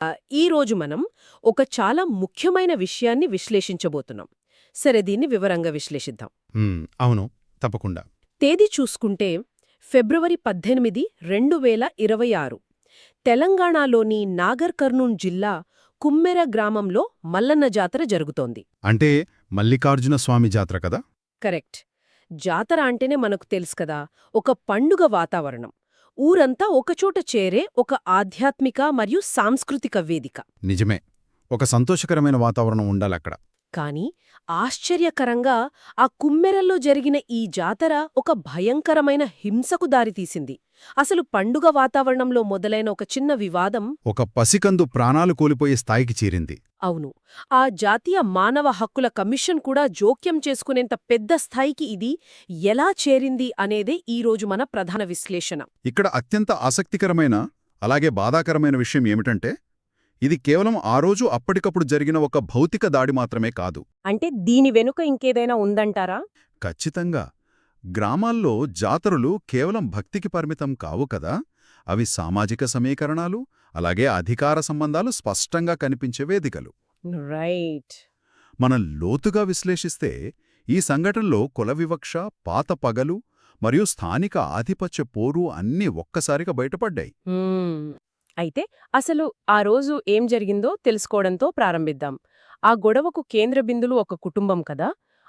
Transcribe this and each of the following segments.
ఈరోజు మనం ఒక చాలా ముఖ్యమైన విషయాన్ని విశ్లేషించబోతున్నాం. సరే, దీన్ని వివరంగా విశ్లేషిద్దాం. అవును, తప్పకుండా. తేదీ చూసుకుంటే ఫిబ్రవరి 18, 2026 తెలంగాణలోని నాగర్ కర్నూల్ జిల్లా కుమ్మెర గ్రామంలో మల్లన్న జాతర జరుగుతోంది. అంటే మల్లికార్జున స్వామి జాతర కదా? కరెక్ట్. జాతర అంటేనే మనకు తెలుసు కదా, ఒక పండుగ వాతావరణం. ఊరంతా ఒకచోట చేరే ఒక ఆధ్యాత్మిక మరియు సాంస్కృతిక వేదిక. నిజమే, ఒక సంతోషకరమైన వాతావరణం ఉండాలక్కడ. కాని ఆశ్చర్యకరంగా ఆ కుమ్మెరల్లో జరిగిన ఈ జాతర ఒక భయంకరమైన హింసకు దారితీసింది. అసలు పండుగ వాతావరణంలో మొదలైన ఒక చిన్న వివాదం ఒక పసికందు ప్రాణాలు కోల్పోయే స్థాయికి చేరింది. అవును, ఆ జాతీయ మానవ హక్కుల కమిషన్ కూడా జోక్యం చేసుకునేంత పెద్ద స్థాయికి ఇది ఎలా చేరింది అనేదే ఈరోజు మన ప్రధాన విశ్లేషణ. ఇక్కడ అత్యంత ఆసక్తికరమైన, అలాగే బాధాకరమైన విషయం ఏమిటంటే, ఇది కేవలం ఆ రోజు అప్పటికప్పుడు జరిగిన ఒక భౌతిక దాడి మాత్రమే కాదు. అంటే దీని వెనుక ఇంకేదైనా ఉందంటారా? ఖచ్చితంగా. గ్రామాల్లో జాతరలు కేవలం భక్తికి పరిమితం కావు కదా, అవి సామాజిక సమీకరణాలు, అలాగే అధికార సంబంధాలు స్పష్టంగా కనిపించే వేదికలు. రైట్. మనం లోతుగా విశ్లేషిస్తే ఈ సంఘటనలో కుల వివక్ష, పాత పగలు మరియు స్థానిక ఆధిపత్య పోరు అన్నీ ఒక్కసారిగా బయటపడ్డాయి. అయితే అసలు ఆ రోజు ఏం జరిగిందో తెలుసుకోవడంతో ప్రారంభిద్దాం. ఆ గొడవకు కేంద్ర బిందులు ఒక కుటుంబం కదా.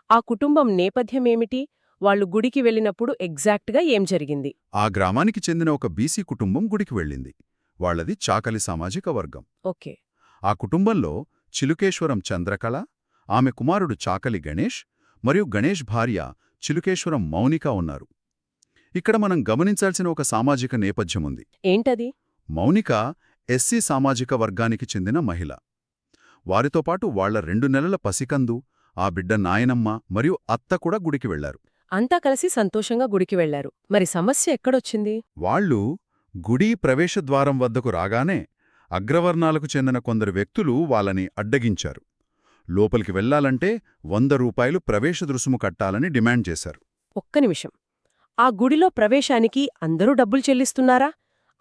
ఆ కుటుంబం నేపథ్యమేమిటి? వాళ్ళు గుడికి వెళ్ళినప్పుడు ఎగ్జాక్ట్గా ఏం జరిగింది? ఆ గ్రామానికి చెందిన ఒక బీసీ కుటుంబం గుడికి వెళ్ళింది. వాళ్లది చాకలి సామాజిక వర్గం. ఓకే. ఆ కుటుంబంలో చిలుకేశ్వరం చంద్రకళ, ఆమె కుమారుడు చాకలి గణేష్ మరియు గణేష్ భార్య చిలుకేశ్వరం మౌనిక ఉన్నారు. ఇక్కడ మనం గమనించాల్సిన ఒక సామాజిక నేపథ్యముంది. ఏంటది? మౌనిక ఎస్సీ సామాజిక వర్గానికి చెందిన మహిళ. వారితో పాటు వాళ్ల 2 నెలల పసికందు, ఆ బిడ్డ నాయనమ్మ మరియు అత్త కూడా గుడికి వెళ్లారు. అంతా కలిసి సంతోషంగా గుడికి వెళ్లారు. మరి సమస్య ఎక్కడొచ్చింది? వాళ్ళు గుడి ప్రవేశద్వారం వద్దకు రాగానే అగ్రవర్ణాలకు చెందిన కొందరు వ్యక్తులు వాళ్ళని అడ్డగించారు. లోపలికి వెళ్లాలంటే 100 రూపాయలు ప్రవేశ రుసుము కట్టాలని డిమాండ్ చేశారు. ఒక్క నిమిషం. ఆ గుడిలో ప్రవేశానికి అందరూ డబ్బులు చెల్లిస్తున్నారా?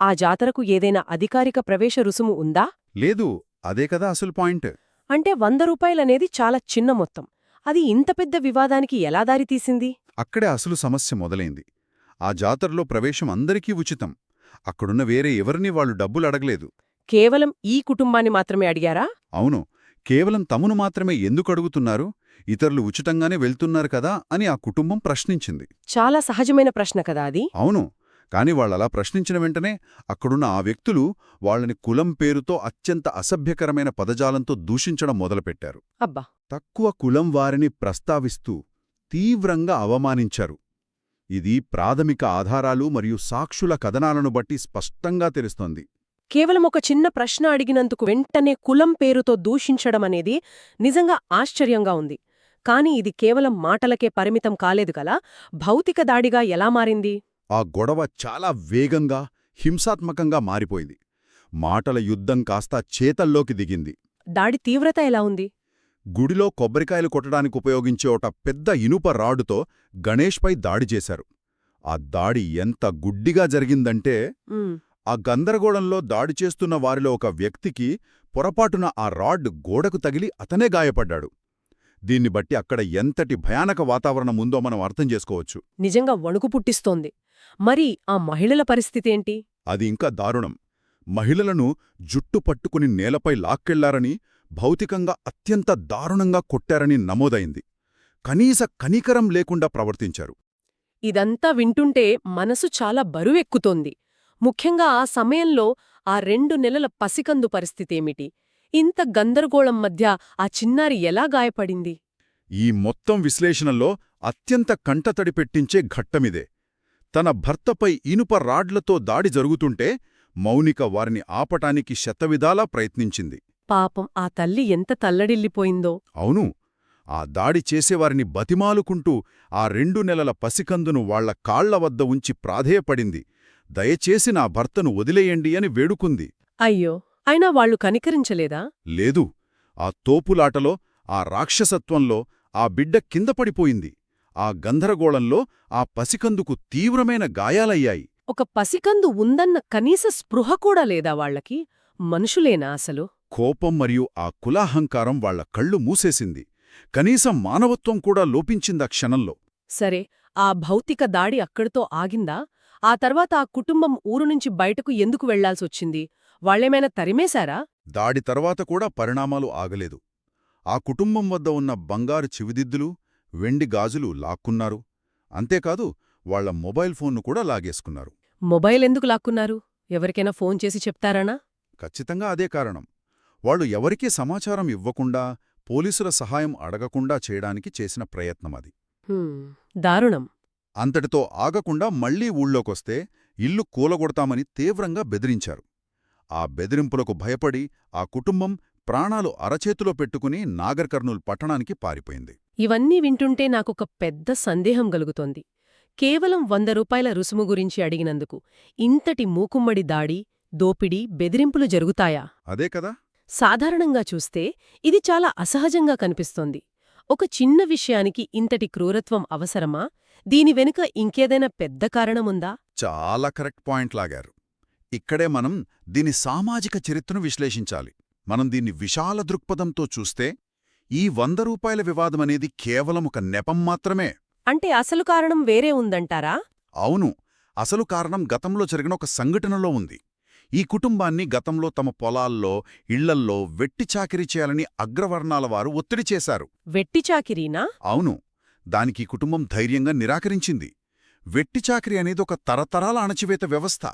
ఆ జాతరకు ఏదైనా అధికారిక ప్రవేశ రుసుము ఉందా? లేదు, అదే కదా అసలు పాయింట్. అంటే 100 రూపాయలనేది చాలా చిన్న మొత్తం. అది ఇంత పెద్ద వివాదానికి ఎలా దారితీసింది? అక్కడే అసలు సమస్య మొదలైంది. ఆ జాతరలో ప్రవేశం అందరికీ ఉచితం. అక్కడున్న వేరే ఎవరినీ వాళ్ళు డబ్బులు అడగలేదు. కేవలం ఈ కుటుంబాన్ని మాత్రమే అడిగారా? అవును, కేవలం తమను మాత్రమే ఎందుకు అడుగుతున్నారు? ఇతరులు ఉచితంగానే వెళ్తున్నారు కదా అని ఆ కుటుంబం ప్రశ్నించింది. చాలా సహజమైన ప్రశ్న కదా అది. అవును, కాని వాళ్ళలా ప్రశ్నించిన వెంటనే అక్కడున్న ఆ వ్యక్తులు వాళ్ళని కులం పేరుతో అత్యంత అసభ్యకరమైన పదజాలంతో దూషించడం మొదలుపెట్టారు. అబ్బా. తక్కువ కులం వారిని ప్రస్తావిస్తూ తీవ్రంగా అవమానించారు. ఇది ప్రాథమిక ఆధారాలు మరియు సాక్షుల కథనాలను బట్టి స్పష్టంగా తెలుస్తోంది. కేవలం ఒక చిన్న ప్రశ్న అడిగినందుకు వెంటనే కులం పేరుతో దూషించడమనేది నిజంగా ఆశ్చర్యంగా ఉంది. కాని ఇది కేవలం మాటలకే పరిమితం కాలేదు కదా, భౌతిక దాడిగా ఎలా మారింది? ఆ గొడవ చాలా వేగంగా, హింసాత్మకంగా మారిపోయింది. మాటల యుద్ధం కాస్త చేతల్లోకి దిగింది. దాడి తీవ్రత ఎలా ఉంది? గుడిలో కొబ్బరికాయలు కొట్టడానికి ఉపయోగించే ఒక పెద్ద ఇనుప రాడుతో గణేష్పై దాడి చేశారు. ఆ దాడి ఎంత గుడ్డిగా జరిగిందంటే, ఆ గందరగోళంలో దాడి చేస్తున్న వారిలో ఒక వ్యక్తికి పొరపాటున ఆ రాడ్ గోడకు తగిలి అతనే గాయపడ్డాడు. దీన్ని బట్టి అక్కడ ఎంతటి భయానక వాతావరణం ఉందో మనం అర్థం చేసుకోవచ్చు. నిజంగా వణుకు పుట్టిస్తోంది. మరి ఆ మహిళల పరిస్థితేంటి? అది ఇంకా దారుణం. మహిళలను జుట్టు పట్టుకుని నేలపై లాక్కెళ్లారని, భౌతికంగా అత్యంత దారుణంగా కొట్టారని నమోదైంది. కనీస కనికరం లేకుండా ప్రవర్తించారు. ఇదంతా వింటుంటే మనసు చాలా బరువెక్కుతోంది. ముఖ్యంగా ఆ సమయంలో ఆ 2 నెలల పసికందు పరిస్థితేమిటి? ఇంత గందరగోళం మధ్య ఆ చిన్నారి ఎలా గాయపడింది? ఈ మొత్తం విశ్లేషణలో అత్యంత కంటతడి పెట్టించే ఘట్టమిదే. తన భర్తపై ఇనుప రాడ్లతో దాడి జరుగుతుంటే మౌనిక వారిని ఆపటానికి శతవిధాలా ప్రయత్నించింది. పాపం ఆ తల్లి ఎంత తల్లడిల్లిపోయిందో. అవును, ఆ దాడి చేసేవారిని బతిమాలుకుంటూ ఆ 2 నెలల పసికందును వాళ్ల కాళ్ల వద్ద ఉంచి ప్రాధేయపడింది. దయచేసి నా భర్తను వదిలేయండి అని వేడుకుంది. అయ్యో, అయినా వాళ్లు కనికరించలేదా? లేదు. ఆ తోపులాటలో, ఆ రాక్షసత్వంలో ఆ బిడ్డ కింద పడిపోయింది. ఆ గందరగోళంలో ఆ పసికందుకు తీవ్రమైన గాయాలయ్యాయి. ఒక పసికందు ఉందన్న కనీస స్పృహ కూడా లేదా వాళ్లకి? మనుషులేనా అసలు? కోపం మరియు ఆ కులాహంకారం వాళ్ల కళ్ళు మూసేసింది. కనీసం మానవత్వం కూడా లోపించిందా క్షణంలో. సరే, ఆ భౌతిక దాడి అక్కడితో ఆగిందా? ఆ తర్వాత ఆ కుటుంబం ఊరు నుంచి బయటకు ఎందుకు వెళ్లాల్సొచ్చింది? వాళ్ళేమైనా తరిమేశారా? దాడి తర్వాత కూడా పరిణామాలు ఆగలేదు. ఆ కుటుంబం వద్ద ఉన్న బంగారు చెవిదిద్దులు, వెండి గాజులు లాక్కున్నారు. అంతేకాదు, వాళ్ల మొబైల్ ఫోన్ను కూడా లాగేసుకున్నారు. మొబైల్ ఎందుకు లాక్కున్నారు? ఎవరికైనా ఫోన్ చేసి చెప్తారానా? ఖచ్చితంగా అదే కారణం. వాళ్ళు ఎవరికీ సమాచారం ఇవ్వకుండా, పోలీసుల సహాయం అడగకుండా చేయడానికి చేసిన ప్రయత్నమది. దారుణం. అంతటితో ఆగకుండా మళ్లీ ఊళ్ళోకొస్తే ఇల్లు కూలగొడతామని తీవ్రంగా బెదిరించారు. ఆ బెదిరింపులకు భయపడి ఆ కుటుంబం ప్రాణాలు అరచేతిలో పెట్టుకుని నాగర్ కర్నూల్ పట్టణానికి పారిపోయింది. ఇవన్నీ వింటుంటే నాకొక పెద్ద సందేహం కలుగుతోంది. కేవలం 100 రూపాయల రుసుము గురించి అడిగినందుకు ఇంతటి మూకుమ్మడి దాడి, దోపిడీ, బెదిరింపులు జరుగుతాయా? అదే కదా. సాధారణంగా చూస్తే ఇది చాలా అసహజంగా కనిపిస్తోంది. ఒక చిన్న విషయానికి ఇంతటి క్రూరత్వం అవసరమా? దీని వెనుక ఇంకేదైనా పెద్ద కారణముందా? చాలా కరెక్ట్ పాయింట్ లాగారు. ఇక్కడే మనం దీని సామాజిక చరిత్రను విశ్లేషించాలి. మనం దీన్ని విశాల దృక్పథంతో చూస్తే ఈ 100 రూపాయల వివాదమనేది కేవలం ఒక నెపం మాత్రమే. అంటే అసలు కారణం వేరే ఉందంటారా? అవును, అసలు కారణం గతంలో జరిగిన ఒక సంఘటనలో ఉంది. ఈ కుటుంబాన్ని గతంలో తమ పొలాల్లో, ఇళ్లల్లో వెట్టిచాకిరీ చేయాలని అగ్రవర్ణాల వారు ఒత్తిడి చేశారు. వెట్టిచాకిరీనా? అవును, దానికి కుటుంబం ధైర్యంగా నిరాకరించింది. వెట్టిచాకిరీ అనేది ఒక తరతరాల అణచివేత వ్యవస్థ.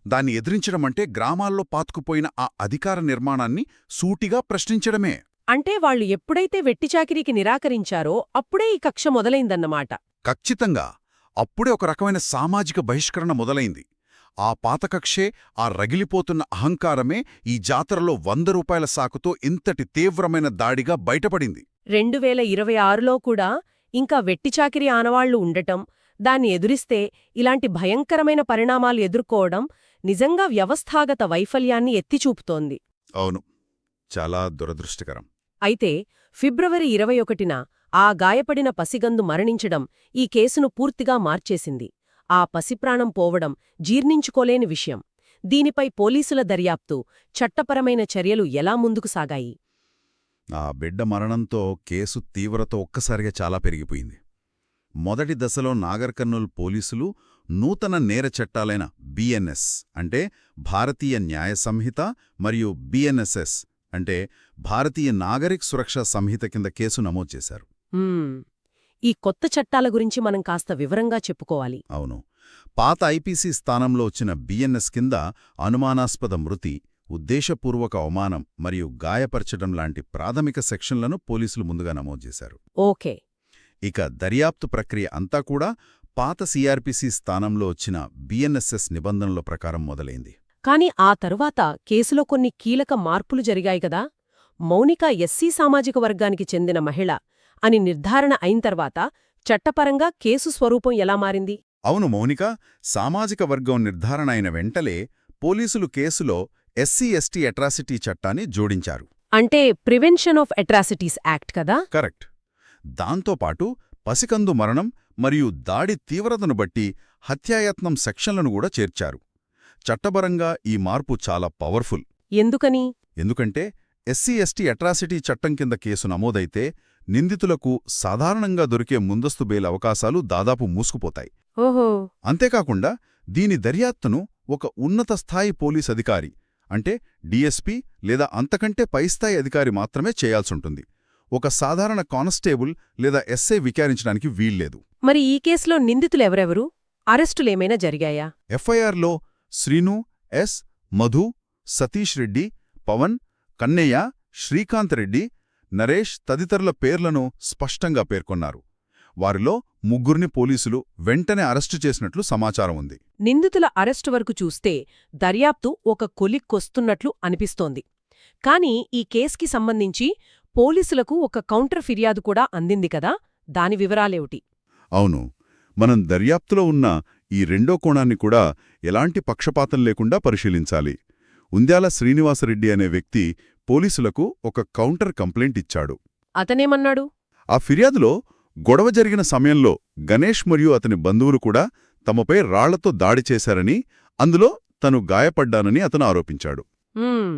దాన్ని ఎదిరించడమంటే గ్రామాల్లో పాతుకుపోయిన ఆ అధికార నిర్మాణాన్ని సూటిగా ప్రశ్నించడమే. అంటే వాళ్ళు ఎప్పుడైతే వెట్టిచాకిరీకి నిరాకరించారో అప్పుడే ఈ కక్ష మొదలైందన్నమాట. ఖచ్చితంగా అప్పుడే ఒక రకమైన సామాజిక బహిష్కరణ మొదలైంది. ఆ పాతకక్షే, ఆ రగిలిపోతున్న అహంకారమే ఈ జాతరలో 100 రూపాయల సాకుతో ఇంతటి తీవ్రమైన దాడిగా బయటపడింది. 2026లో కూడా ఇంకా వెట్టిచాకిరీ ఆనవాళ్లు ఉండటం, దాన్ని ఎదురిస్తే ఇలాంటి భయంకరమైన పరిణామాలు ఎదుర్కోవడం నిజంగా వ్యవస్థాగత వైఫల్యాన్ని ఎత్తిచూపుతోంది. అవును, చాలా దురదృష్టకరం. అయితే ఫిబ్రవరి 21న ఆ గాయపడిన పసిగందు మరణించడం ఈ కేసును పూర్తిగా మార్చేసింది. ఆ పసిప్రాణం పోవడం జీర్ణించుకోలేని విషయం. దీనిపై పోలీసుల దర్యాప్తు, చట్టపరమైన చర్యలు ఎలా ముందుకు సాగాయి? ఆ బిడ్డ మరణంతో కేసు తీవ్రత ఒక్కసారిగా చాలా పెరిగిపోయింది. మొదటి దశలో నాగర్ కర్నూల్ పోలీసులు నూతన నేర చట్టాలైన బిఎన్ఎస్ అంటే భారతీయ న్యాయ సంహిత మరియు బిఎన్ఎస్ఎస్ అంటే భారతీయ నాగరిక్ సురక్షా సంహిత కింద కేసు నమోదు చేశారు. ఈ కొత్త చట్టాల గురించి మనం కాస్త వివరంగా చెప్పుకోవాలి. అవును, పాత ఐపీసీ స్థానంలో వచ్చిన బిఎన్ఎస్ కింద అనుమానాస్పద మృతి, ఉద్దేశపూర్వక అవమానం మరియు గాయపరచడం లాంటి ప్రాథమిక సెక్షన్లను పోలీసులు ముందుగా నమోదు చేశారు. ఓకే. ఇక దర్యాప్తు ప్రక్రియ అంతా కూడా పాత సిఆర్పిసి స్థానంలో వచ్చిన బిఎన్ఎస్ఎస్ నిబంధనల ప్రకారం మొదలైంది. కాని ఆ తరువాత కేసులో కొన్ని కీలక మార్పులు జరిగాయి కదా. మౌనిక ఎస్సీ సామాజిక వర్గానికి చెందిన మహిళ అని నిర్ధారణ అయిన తర్వాత చట్టపరంగా కేసు స్వరూపం ఎలా మారింది? అవును, మౌనిక సామాజిక వర్గం నిర్ధారణ అయిన వెంటనే పోలీసులు కేసులో ఎస్సీ ఎస్టీ అట్రాసిటీ చట్టాన్ని జోడించారు. అంటే ప్రివెన్షన్ ఆఫ్ అట్రాసిటీస్ యాక్ట్ కదా? కరెక్ట్. దాంతోపాటు పసికందు మరణం మరియు దాడి తీవ్రతను బట్టి హత్యాయత్నం సెక్షన్లను కూడా చేర్చారు. చట్టపరంగా ఈ మార్పు చాలా పవర్ఫుల్. ఎందుకని? ఎందుకంటే ఎస్సీ ఎస్టీ అట్రాసిటీ చట్టం కింద కేసు నమోదైతే నిందితులకు సాధారణంగా దొరికే ముందస్తు బెయిల్ అవకాశాలు దాదాపు మూసుకుపోతాయి. ఓహో. అంతేకాకుండా దీని దర్యాప్తును ఒక ఉన్నత స్థాయి పోలీస్ అధికారి అంటే డీఎస్పీ లేదా అంతకంటే పైస్థాయి అధికారి మాత్రమే చేయాల్సుంటుంది. ఒక సాధారణ కానిస్టేబుల్ లేదా ఎస్ఐ విచారించడానికి వీల్లేదు. మరి ఈ కేసులో నిందితులెవరెవరు? అరెస్టులేమైనా జరిగాయా? ఎఫ్ఐఆర్లో శ్రీను, ఎస్, మధు, సతీష్ రెడ్డి, పవన్, కన్నయ్య, శ్రీకాంత్ రెడ్డి, నరేష్ తదితరుల పేర్లను స్పష్టంగా పేర్కొన్నారు. వారిలో 3 పోలీసులు వెంటనే అరెస్టు చేసినట్లు సమాచారం ఉంది. నిందితుల అరెస్టు వరకు చూస్తే దర్యాప్తు ఒక కొలిక్కొస్తున్నట్లు అనిపిస్తోంది. కాని ఈ కేసుకి సంబంధించి పోలీసులకు ఒక కౌంటర్ ఫిర్యాదు కూడా అందింది కదా, దాని వివరాలేమిటి? అవును, మనం దర్యాప్తులో ఉన్న ఈ రెండో కోణాన్ని కూడా ఎలాంటి పక్షపాతం లేకుండా పరిశీలించాలి. ఉంద్యాల శ్రీనివాసరెడ్డి అనే వ్యక్తి పోలీసులకు ఒక కౌంటర్ కంప్లైంట్ ఇచ్చాడు. అతనేమన్నాడు? ఆ ఫిర్యాదులో గొడవ జరిగిన సమయంలో గణేష్ మరియు అతని బంధువులు కూడా తమపై రాళ్లతో దాడి చేశారని, అందులో తను గాయపడ్డానని అతను ఆరోపించాడు. మ్మ్.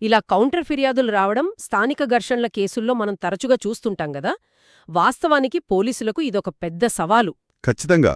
ఇలా కౌంటర్ ఫిర్యాదులు రావడం స్థానిక ఘర్షణల కేసుల్లో మనం తరచుగా చూస్తుంటాం గదా. వాస్తవానికి పోలీసులకు ఇదొక పెద్ద సవాలు. ఖచ్చితంగా.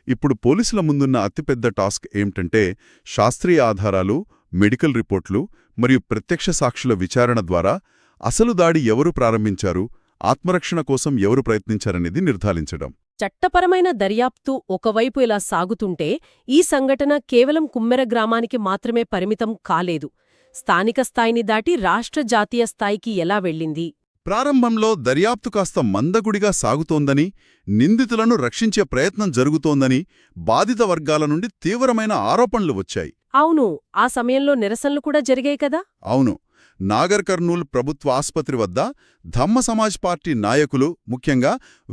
ఇప్పుడు పోలీసుల ముందున్న అతిపెద్ద టాస్క్ ఏమిటంటే శాస్త్రీయ ఆధారాలు, మెడికల్ రిపోర్ట్లు మరియు ప్రత్యక్ష సాక్షుల విచారణ ద్వారా అసలు దాడి ఎవరు ప్రారంభించారు, ఆత్మరక్షణ కోసం ఎవరు ప్రయత్నించారనేది నిర్ధారించడం. చట్టపరమైన దర్యాప్తు ఒకవైపు ఇలా సాగుతుంటే ఈ సంఘటన కేవలం కుమ్మెర గ్రామానికి మాత్రమే పరిమితం కాలేదు. స్థానిక స్థాయిని దాటి రాష్ట్ర జాతీయ స్థాయికి ఎలా వెళ్ళింది? ప్రారంభంలో దర్యాప్తు కాస్త మందగుడిగా సాగుతోందని, నిందితులను రక్షించే ప్రయత్నం జరుగుతోందని బాధిత వర్గాల నుండి తీవ్రమైన ఆరోపణలు వచ్చాయి. అవును, ఆ సమయంలో నిరసనలు కూడా జరిగాయి కదా. అవును. నాగర్ కర్నూల్ ప్రభుత్వ ఆస్పత్రి వద్ద ధమ్మ సమాజ్ పార్టీ నాయకులు, ముఖ్యంగా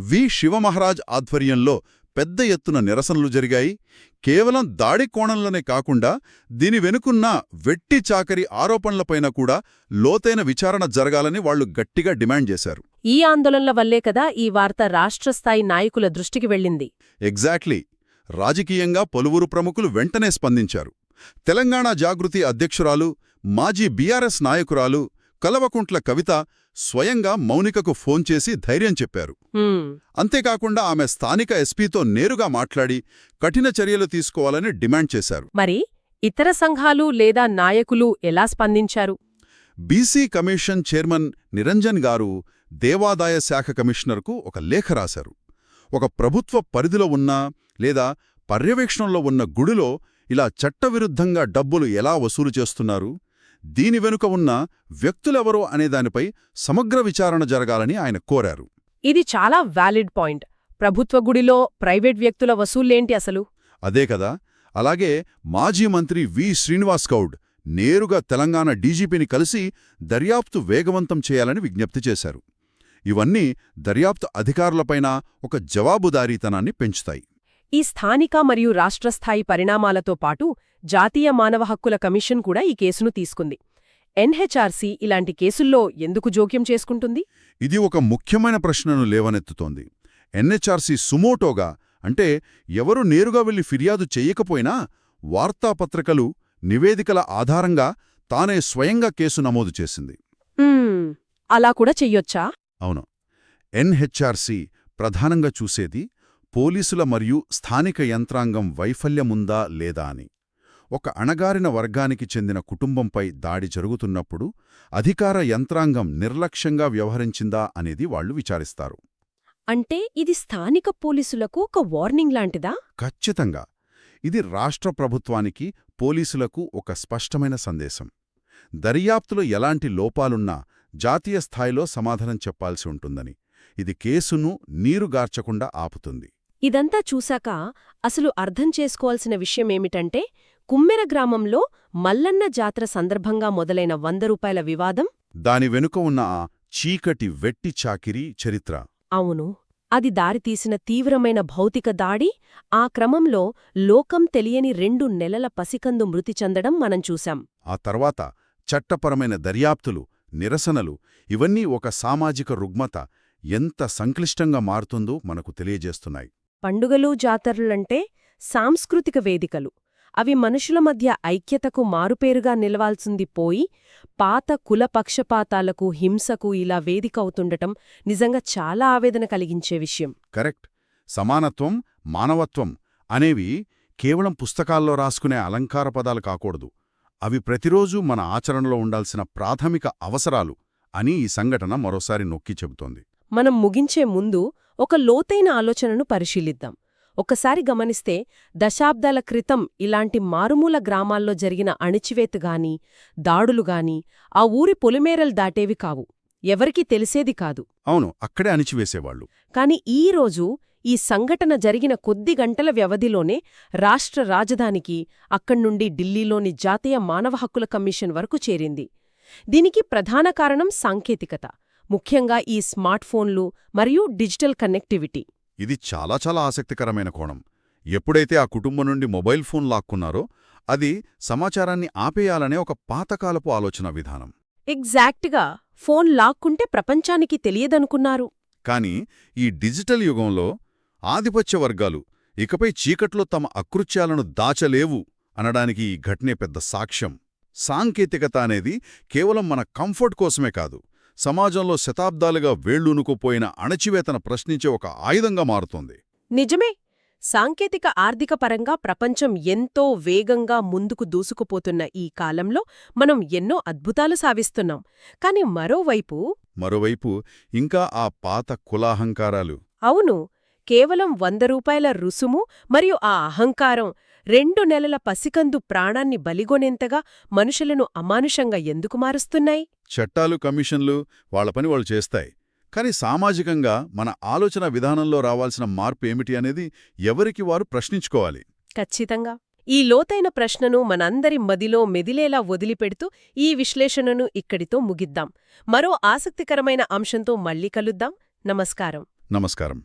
వి శివమహారాజ్ ఆధ్వర్యంలో పెద్ద ఎత్తున నిరసనలు జరిగాయి. కేవలం దాడి కోణంలోనే కాకుండా దీని వెనుకున్న వెట్టి చాకరీ ఆరోపణలపైన కూడా లోతైన విచారణ జరగాలని వాళ్లు గట్టిగా డిమాండ్ చేశారు. ఈ ఆందోళనల వల్లే కదా ఈ వార్త రాష్ట్రస్థాయి నాయకుల దృష్టికి వెళ్ళింది. ఎగ్జాక్ట్లీ. రాజకీయంగా పలువురు ప్రముఖులు వెంటనే స్పందించారు. తెలంగాణ జాగృతి అధ్యక్షురాలు, మాజీ బీఆర్ఎస్ నాయకురాలు కల్వకుంట్ల కవిత స్వయంగా మౌనికకు ఫోన్ చేసి ధైర్యం చెప్పారు. అంతేకాకుండా ఆమె స్థానిక ఎస్పీతో నేరుగా మాట్లాడి కఠిన చర్యలు తీసుకోవాలని డిమాండ్ చేశారు. మరి ఇతర సంఘాలు లేదా నాయకులు ఎలా స్పందించారు? బీసీ కమిషన్ చైర్మన్ నిరంజన్ గారు దేవాదాయ శాఖ కమిషనర్కు ఒక లేఖ రాశారు. ఒక ప్రభుత్వ పరిధిలో ఉన్న లేదా పర్యవేక్షణలో ఉన్న గుడిలో ఇలా చట్టవిరుద్ధంగా డబ్బులు ఎలా వసూలు చేస్తున్నారు, దీని వెనుక ఉన్న వ్యక్తులెవరో అనేదానిపై సమగ్ర విచారణ జరగాలని ఆయన కోరారు. ఇది చాలా వ్యాలిడ్ పాయింట్. ప్రభుత్వ గుడిలో ప్రైవేట్ వ్యక్తుల వసూళ్లేంటి అసలు? అదే కదా. అలాగే మాజీ మంత్రి వి శ్రీనివాస్ గౌడ్ నేరుగా తెలంగాణ డీజీపీని కలిసి దర్యాప్తు వేగవంతం చేయాలని విజ్ఞప్తి చేశారు. ఇవన్నీ దర్యాప్తు అధికారులపైన ఒక జవాబుదారీతనాన్ని పెంచుతాయి. ఈ స్థానిక మరియు రాష్ట్రస్థాయి పరిణామాలతో పాటు జాతీయ మానవ హక్కుల కమిషన్ కూడా ఈ కేసును తీసుకుంది. ఎన్హెచ్ఆర్సీ ఇలాంటి కేసుల్లో ఎందుకు జోక్యం చేసుకుంటుంది? ఇది ఒక ముఖ్యమైన ప్రశ్నను లేవనెత్తుతోంది. ఎన్హెచ్ఆర్సీ సుమోటోగా, అంటే ఎవరు నేరుగా వెళ్లి ఫిర్యాదు చెయ్యకపోయినా వార్తాపత్రికలు, నివేదికల ఆధారంగా తానే స్వయంగా కేసు నమోదు చేసింది. అలా కూడా చెయ్యొచ్చా? అవును. ఎన్హెచ్ఆర్సీ ప్రధానంగా చూసేది పోలీసుల మరియు స్థానిక యంత్రాంగం వైఫల్యముందా లేదా అని. ఒక అణగారిన వర్గానికి చెందిన కుటుంబంపై దాడి జరుగుతున్నప్పుడు అధికార యంత్రాంగం నిర్లక్ష్యంగా వ్యవహరించిందా అనేది వాళ్లు విచారిస్తారు. అంటే ఇది స్థానిక పోలీసులకు ఒక వార్నింగ్ లాంటిదా? ఖచ్చితంగా. ఇది రాష్ట్ర ప్రభుత్వానికి, పోలీసులకు ఒక స్పష్టమైన సందేశం. దర్యాప్తులో ఎలాంటి లోపాలున్నా జాతీయ స్థాయిలో సమాధానం చెప్పాల్సి ఉంటుందని. ఇది కేసును నీరుగార్చకుండా ఆపుతుంది. ఇదంతా చూశాక అసలు అర్థం చేసుకోవాల్సిన విషయమేమిటంటే, కుమ్మెర గ్రామంలో మల్లన్న జాతర సందర్భంగా మొదలైన 100 రూపాయల వివాదం, దాని వెనుక ఉన్న ఆ చీకటి వెట్టి చాకిరీ చరిత్ర. అవును, అది దారితీసిన తీవ్రమైన భౌతిక దాడి, ఆ క్రమంలో లోకం తెలియని 2 నెలల పసికందు మృతి చెందడం మనం చూశాం. ఆ తర్వాత చట్టపరమైన దర్యాప్తులు, నిరసనలు, ఇవన్నీ ఒక సామాజిక రుగ్మత ఎంత సంక్లిష్టంగా మారుతుందో మనకు తెలియజేస్తున్నాయి. పండుగలు, జాతరలంటే సాంస్కృతిక వేదికలు. అవి మనుషుల మధ్య ఐక్యతకు మారుపేరుగా నిలవాల్సింది పోయి పాత కుల పక్షపాతాలకు, హింసకు ఇలా వేదిక అవుతుండటం నిజంగా చాలా ఆవేదన కలిగించే విషయం. కరెక్ట్. సమానత్వం, మానవత్వం అనేవి కేవలం పుస్తకాల్లో రాసుకునే అలంకార పదాలు కాకూడదు. అవి ప్రతిరోజూ మన ఆచరణలో ఉండాల్సిన ప్రాథమిక అవసరాలు అని ఈ సంఘటన మరోసారి నొక్కి చెబుతోంది. మనం ముగించే ముందు ఒక లోతైన ఆలోచనను పరిశీలిద్దాం. ఒక్కసారి గమనిస్తే దశాబ్దాల క్రితం ఇలాంటి మారుమూల గ్రామాల్లో జరిగిన అణిచివేతగాని, దాడులుగాని ఆ ఊరి పొలిమేరలు దాటేవి కావు. ఎవరికీ తెలిసేది కాదు. అవును, అక్కడే అణిచివేసేవాళ్లు. కాని ఈరోజు ఈ సంఘటన జరిగిన కొద్ది గంటల వ్యవధిలోనే రాష్ట్ర రాజధానికి, అక్కడ్నుండి ఢిల్లీలోని జాతీయ మానవ హక్కుల కమిషన్ వరకు చేరింది. దీనికి ప్రధాన కారణం సాంకేతికత, ముఖ్యంగా ఈ స్మార్ట్ఫోన్లు మరియు డిజిటల్ కనెక్టివిటీ. ఇది చాలా చాలా ఆసక్తికరమైన కోణం. ఎప్పుడైతే ఆ కుటుంబం నుండి మొబైల్ ఫోన్ లాక్కున్నారో అది సమాచారాన్ని ఆపేయాలనే ఒక పాతకాలపు ఆలోచన విధానం. ఎగ్జాక్ట్గా. ఫోన్ లాక్కుంటే ప్రపంచానికి తెలియదనుకున్నారు. కాని ఈ డిజిటల్ యుగంలో ఆధిపత్య వర్గాలు ఇకపై చీకట్లో తమ అకృత్యాలను దాచలేవు అనడానికి ఈ ఘటనే పెద్ద సాక్ష్యం. సాంకేతికత అనేది కేవలం మన కంఫర్ట్ కోసమే కాదు, సమాజంలో శతాబ్దాలుగా వేళ్లూనుకుపోయిన అణచివేతన ప్రశ్నించే ఒక ఆయుధంగా మారుతోంది. నిజమే. సాంకేతిక ఆర్థిక పరంగా ప్రపంచం ఎంతో వేగంగా ముందుకు దూసుకుపోతున్న ఈ కాలంలో మనం ఎన్నో అద్భుతాలు సాధిస్తున్నాం. కాని మరోవైపు ఇంకా ఆ పాత కులాహంకారాలు. అవును, కేవలం 100 రూపాయల రుసుము మరియు ఆ అహంకారం 2 నెలల పసికందు ప్రాణాన్ని బలిగొనేంతగా మనుషులను అమానుషంగా ఎందుకు మారుస్తున్నాయి? చట్టాలు, కమిషన్లు వాళ్ల పని వాళ్ళు చేస్తాయి. కాని సామాజికంగా మన ఆలోచన విధానంలో రావాల్సిన మార్పు ఏమిటి అనేది ఎవరికి వారు ప్రశ్నించుకోవాలి. ఖచ్చితంగా. ఈ లోతైన ప్రశ్నను మనందరి మదిలో మెదిలేలా వదిలిపెడుతూ ఈ విశ్లేషణను ఇక్కడితో ముగిద్దాం. మరో ఆసక్తికరమైన అంశంతో మళ్ళీ కలుద్దాం. నమస్కారం. నమస్కారం.